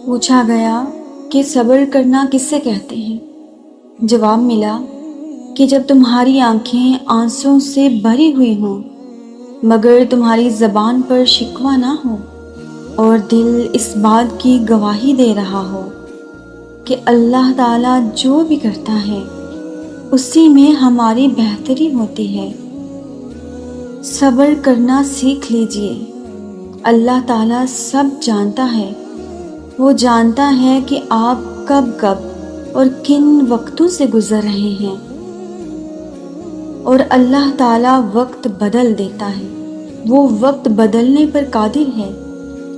پوچھا گیا کہ صبر کرنا کس سے کہتے ہیں؟ جواب ملا کہ جب تمہاری آنکھیں آنسوں سے بھری ہوئی ہوں مگر تمہاری زبان پر شکوہ نہ ہو اور دل اس بات کی گواہی دے رہا ہو کہ اللہ تعالیٰ جو بھی کرتا ہے اسی میں ہماری بہتری ہوتی ہے۔ صبر کرنا سیکھ لیجئے۔ اللہ تعالیٰ سب جانتا ہے۔ وہ جانتا ہے کہ آپ کب کب اور کن وقتوں سے گزر رہے ہیں، اور اللہ تعالیٰ وقت بدل دیتا ہے۔ وہ وقت بدلنے پر قادر ہے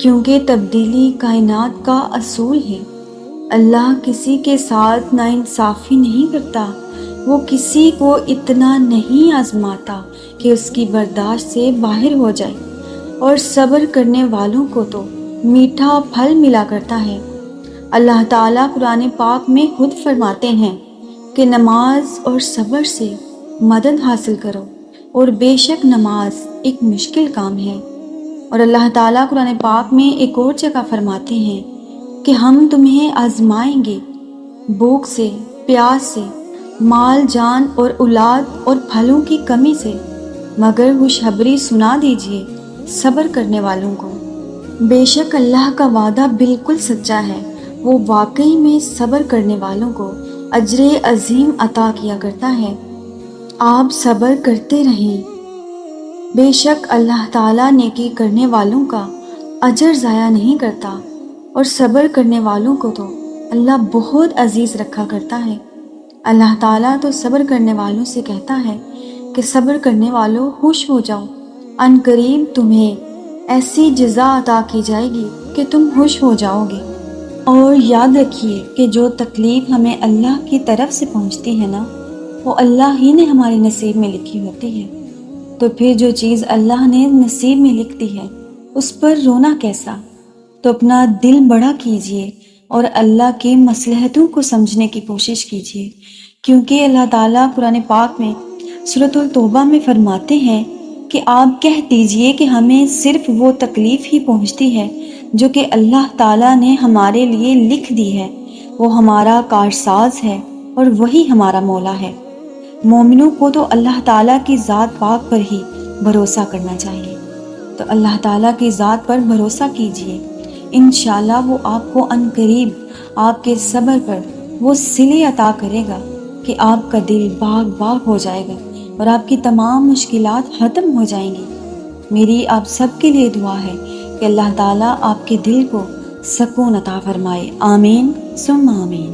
کیونکہ تبدیلی کائنات کا اصول ہے۔ اللہ کسی کے ساتھ ناانصافی نہیں کرتا۔ وہ کسی کو اتنا نہیں آزماتا کہ اس کی برداشت سے باہر ہو جائے، اور صبر کرنے والوں کو تو میٹھا پھل ملا کرتا ہے۔ اللہ تعالیٰ قرآن پاک میں خود فرماتے ہیں کہ نماز اور صبر سے مدد حاصل کرو، اور بے شک نماز ایک مشکل کام ہے۔ اور اللہ تعالیٰ قرآن پاک میں ایک اور جگہ فرماتے ہیں کہ ہم تمہیں آزمائیں گے بھوک سے، پیاس سے، مال جان اور اولاد اور پھلوں کی کمی سے، مگر خوشخبری سنا دیجئے صبر کرنے والوں کو۔ بے شک اللہ کا وعدہ بالکل سچا ہے، وہ واقعی میں صبر کرنے والوں کو اجر عظیم عطا کیا کرتا ہے۔ آپ صبر کرتے رہیں، بے شک اللہ تعالیٰ نیکی کرنے والوں کا اجر ضائع نہیں کرتا، اور صبر کرنے والوں کو تو اللہ بہت عزیز رکھا کرتا ہے۔ اللہ تعالیٰ تو صبر کرنے والوں سے کہتا ہے کہ صبر کرنے والوں خوش ہو جاؤ، ان قریب تمہیں ایسی جزا عطا کی جائے گی کہ تم خوش ہو جاؤ گے۔ اور یاد رکھیے کہ جو تکلیف ہمیں اللہ کی طرف سے پہنچتی ہے نا، وہ اللہ ہی نے ہمارے نصیب میں لکھی ہوتی ہے۔ تو پھر جو چیز اللہ نے نصیب میں لکھ دی ہے اس پر رونا کیسا؟ تو اپنا دل بڑا کیجئے اور اللہ کی مصلحتوں کو سمجھنے کی کوشش کیجئے، کیونکہ اللہ تعالیٰ قرآن پاک میں سورۃ التوبہ میں فرماتے ہیں کہ آپ کہہ دیجئے کہ ہمیں صرف وہ تکلیف ہی پہنچتی ہے جو کہ اللہ تعالیٰ نے ہمارے لیے لکھ دی ہے۔ وہ ہمارا کارساز ہے اور وہی ہمارا مولا ہے۔ مومنوں کو تو اللہ تعالیٰ کی ذات پاک پر ہی بھروسہ کرنا چاہیے۔ تو اللہ تعالیٰ کی ذات پر بھروسہ کیجئے، انشاءاللہ وہ آپ کو ان قریب آپ کے صبر پر وہ صلے عطا کرے گا کہ آپ کا دل باغ باغ ہو جائے گا اور آپ کی تمام مشکلات ختم ہو جائیں گی۔ میری آپ سب کے لیے دعا ہے کہ اللہ تعالیٰ آپ کے دل کو سکون عطا فرمائے۔ آمین ثم آمین۔